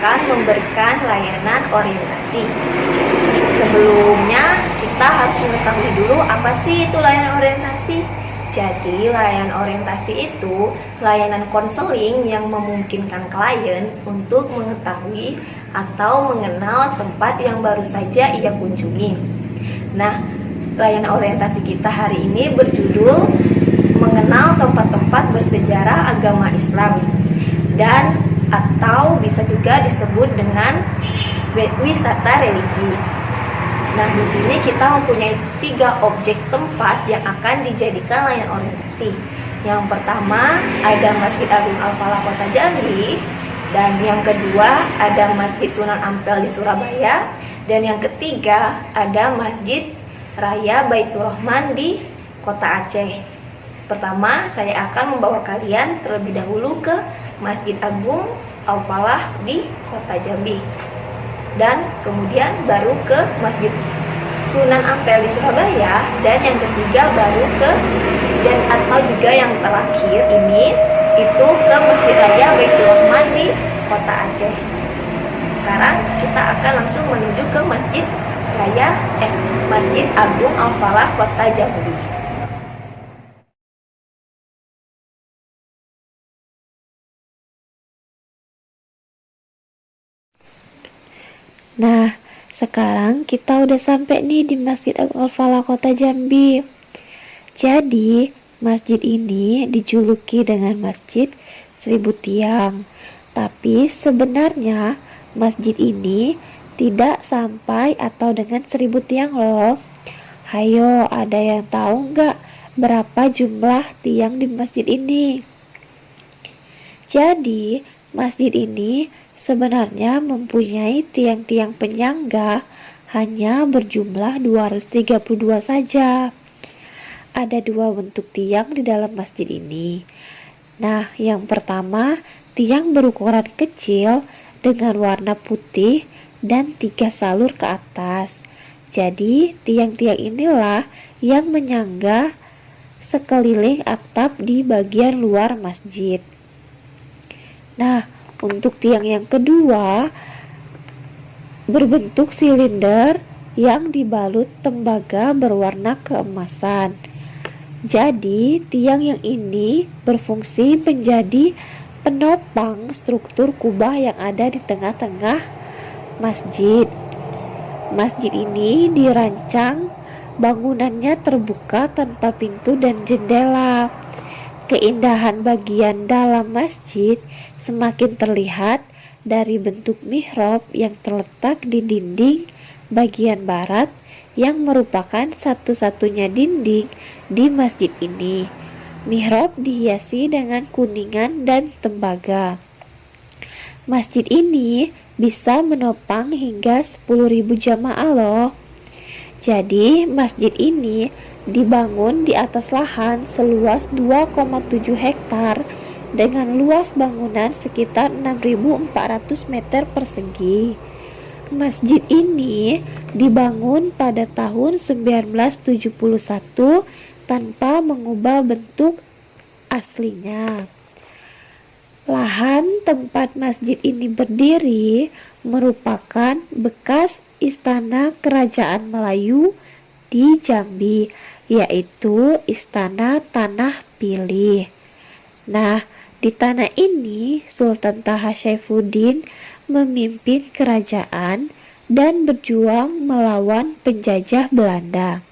akan memberikan layanan orientasi. Sebelumnya, kita harus mengetahui dulu apa sih itu layanan orientasi. Jadi, layanan orientasi itu layanan konseling yang memungkinkan klien untuk mengetahui atau mengenal tempat yang baru saja ia kunjungi. Nah, layanan orientasi kita hari ini berjudul mengenal tempat-tempat bersejarah agama Islam dan atau bisa juga disebut dengan wisata religi. Nah, di sini kita mempunyai 3 objek tempat yang akan dijadikan layanan orientasi. Yang pertama ada Masjid Agung Al-Falah Kota Jambi, dan yang kedua ada Masjid Sunan Ampel di Surabaya, dan yang ketiga ada Masjid Raya Baitur Rahman di Kota Aceh. Pertama, saya akan membawa kalian terlebih dahulu ke Masjid Agung Al-Falah di Kota Jambi, dan kemudian baru ke Masjid Sunan Ampel di Surabaya, dan yang ketiga baru ke dan atau juga yang terakhir ini itu ke Masjid Raya Baitur Rahman di Kota Aceh. Sekarang kita akan langsung menuju ke Masjid Agung Al-Falah Kota Jambi. Nah, sekarang kita udah sampai nih di Masjid Agung Al-Falah Kota Jambi. Jadi, masjid ini dijuluki dengan Masjid 1000 Tiang. Tapi sebenarnya masjid ini tidak sampai atau dengan 1000 tiang loh. Hayo, ada yang tahu nggak berapa jumlah tiang di masjid ini? Jadi, masjid ini sebenarnya mempunyai tiang-tiang penyangga hanya berjumlah 232 saja. Ada 2 bentuk tiang di dalam masjid ini. Nah, yang pertama, tiang berukuran kecil dengan warna putih dan 3 salur ke atas. Jadi, tiang-tiang inilah yang menyangga sekeliling atap di bagian luar masjid. Nah, untuk tiang yang kedua berbentuk silinder yang dibalut tembaga berwarna keemasan. Jadi, tiang yang ini berfungsi menjadi penopang struktur kubah yang ada di tengah-tengah masjid. Masjid ini dirancang bangunannya terbuka tanpa pintu dan jendela. Keindahan bagian dalam masjid semakin terlihat dari bentuk mihrab yang terletak di dinding bagian barat yang merupakan satu-satunya dinding di masjid ini. Mihrab dihiasi dengan kuningan dan tembaga. Masjid ini bisa menopang hingga 10.000 jamaah loh. Jadi, masjid ini dibangun di atas lahan seluas 2,7 hektar dengan luas bangunan sekitar 6.400 meter persegi. Masjid ini dibangun pada tahun 1971 tanpa mengubah bentuk aslinya. Lahan tempat masjid ini berdiri merupakan bekas istana kerajaan Melayu di Jambi, yaitu Istana Tanah Pilih. Nah, di tanah ini Sultan Taha Saifuddin memimpin kerajaan dan berjuang melawan penjajah Belanda.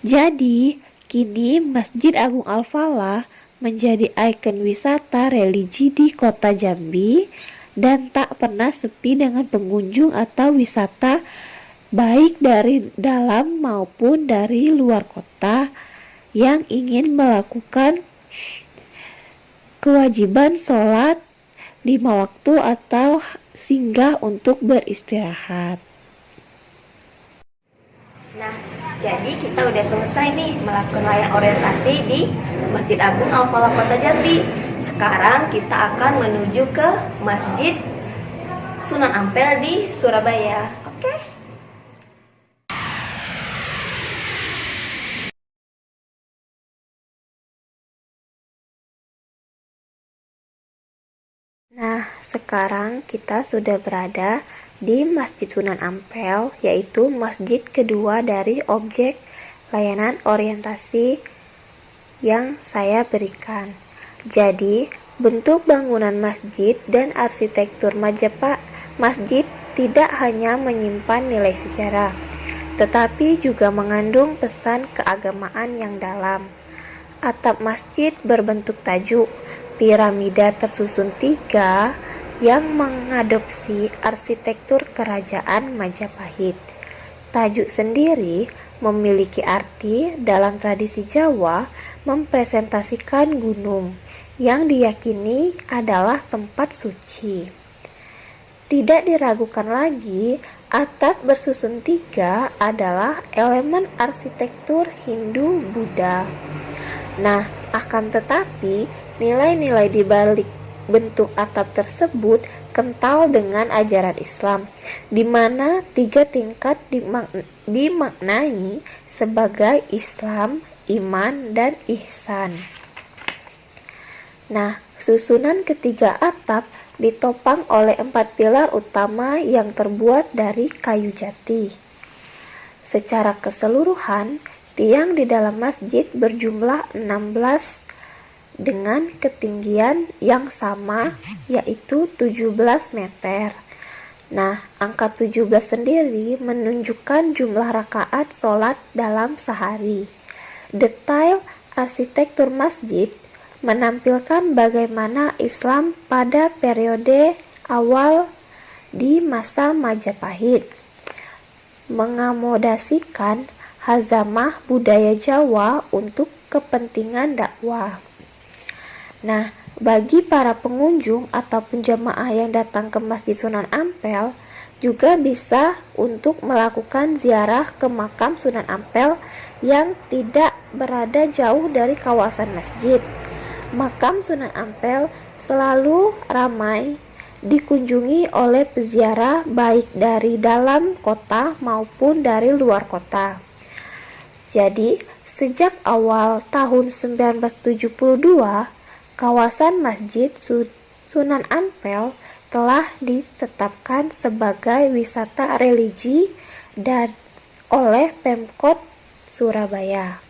Jadi, kini Masjid Agung Al-Falah menjadi ikon wisata religi di Kota Jambi dan tak pernah sepi dengan pengunjung atau wisata baik dari dalam maupun dari luar kota yang ingin melakukan kewajiban sholat 5 waktu atau singgah untuk beristirahat. Nah, jadi kita udah selesai nih melakukan layanan orientasi di Masjid Agung Al-Falah Kota Jambi. Sekarang kita akan menuju ke Masjid Sunan Ampel di Surabaya. Oke? Nah, sekarang kita sudah berada di Masjid Sunan Ampel, yaitu masjid kedua dari objek layanan orientasi yang saya berikan. Jadi, bentuk bangunan masjid dan arsitektur Majapahit masjid tidak hanya menyimpan nilai sejarah, tetapi juga mengandung pesan keagamaan yang dalam. Atap masjid berbentuk tajuk piramida tersusun 3 yang mengadopsi arsitektur kerajaan Majapahit. Tajuk sendiri memiliki arti dalam tradisi Jawa mempresentasikan gunung yang diyakini adalah tempat suci. Tidak diragukan lagi, atap bersusun 3 adalah elemen arsitektur Hindu-Buddha. Nah, akan tetapi nilai-nilai di balik bentuk atap tersebut kental dengan ajaran Islam, di mana 3 tingkat dimaknai sebagai Islam, iman, dan ihsan. Nah, susunan ketiga atap ditopang oleh 4 pilar utama yang terbuat dari kayu jati. Secara keseluruhan, tiang di dalam masjid berjumlah 16 dengan ketinggian yang sama, yaitu 17 meter. Nah, angka 17 sendiri menunjukkan jumlah rakaat sholat dalam sehari. Detail arsitektur masjid menampilkan bagaimana Islam pada periode awal di masa Majapahit mengakomodasikan hazamah budaya Jawa untuk kepentingan dakwah. Nah, bagi para pengunjung ataupun jamaah yang datang ke Masjid Sunan Ampel juga bisa untuk melakukan ziarah ke makam Sunan Ampel yang tidak berada jauh dari kawasan masjid. Makam Sunan Ampel selalu ramai dikunjungi oleh peziarah baik dari dalam kota maupun dari luar kota. Jadi, sejak awal tahun 1972, kawasan Masjid Sunan Ampel telah ditetapkan sebagai wisata religi dan oleh Pemkot Surabaya.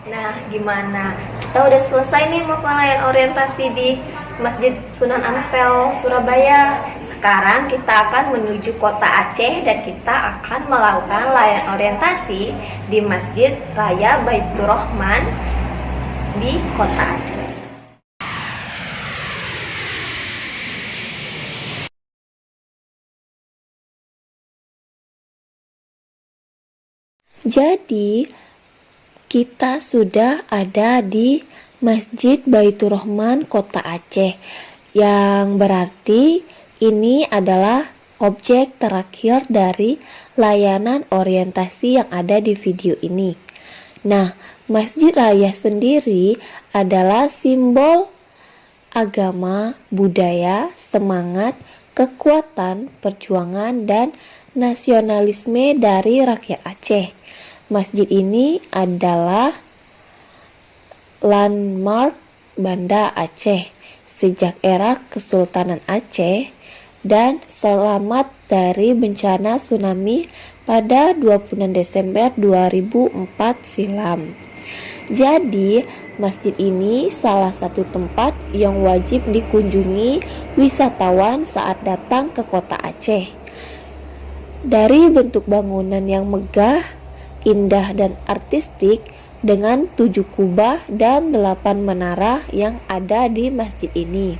Nah, gimana? Kita udah selesai nih melakukan orientasi di Masjid Sunan Ampel, Surabaya. Sekarang kita akan menuju kota Aceh dan kita akan melakukan layanan orientasi di Masjid Raya Baitur Rahman di kota Aceh. Jadi, kita sudah ada di Masjid Baitur Rahman Kota Aceh, yang berarti ini adalah objek terakhir dari layanan orientasi yang ada di video ini. Nah, Masjid Raya sendiri adalah simbol agama, budaya, semangat, kekuatan, perjuangan, dan nasionalisme dari rakyat Aceh. Masjid ini adalah landmark Banda Aceh sejak era Kesultanan Aceh dan selamat dari bencana tsunami pada 26 Desember 2004 silam. Jadi, masjid ini salah satu tempat yang wajib dikunjungi wisatawan saat datang ke kota Aceh. Dari bentuk bangunan yang megah, indah dan artistik dengan 7 kubah dan 8 menara yang ada di masjid ini.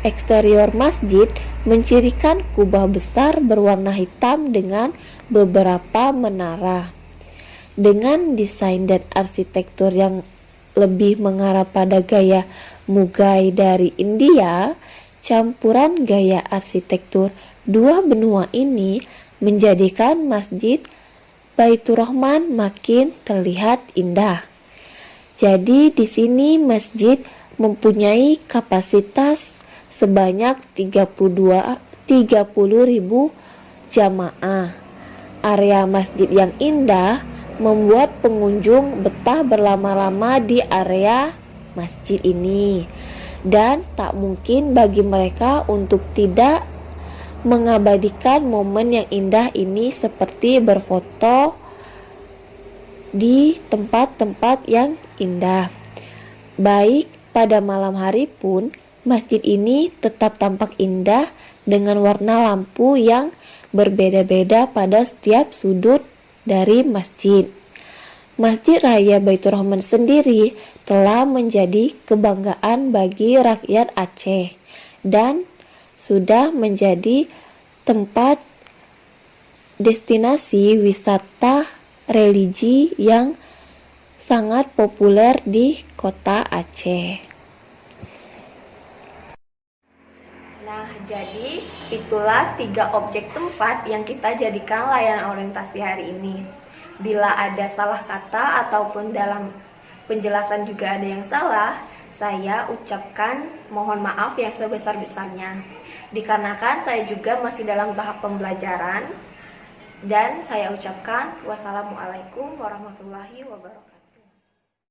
Eksterior masjid mencirikan kubah besar berwarna hitam dengan beberapa menara. Dengan desain dan arsitektur yang lebih mengarah pada gaya Mughal dari India, campuran gaya arsitektur dua benua ini menjadikan Masjid Baitur Rahman makin terlihat indah. Jadi di sini masjid mempunyai kapasitas sebanyak 30.000 jamaah. Area masjid yang indah membuat pengunjung betah berlama-lama di area masjid ini. dan tak mungkin bagi mereka untuk tidak mengabadikan momen yang indah ini seperti berfoto di tempat-tempat yang indah. Baik pada malam hari pun, masjid ini tetap tampak indah dengan warna lampu yang berbeda-beda pada setiap sudut dari masjid. Masjid Raya Baitur Rahman sendiri telah menjadi kebanggaan bagi rakyat Aceh dan sudah menjadi tempat destinasi wisata religi yang sangat populer di kota Aceh. Nah, jadi itulah 3 objek tempat yang kita jadikan layanan orientasi hari ini. Bila ada salah kata ataupun dalam penjelasan juga ada yang salah, saya ucapkan mohon maaf yang sebesar-besarnya. Dikarenakan saya juga masih dalam tahap pembelajaran, dan saya ucapkan wassalamualaikum warahmatullahi wabarakatuh.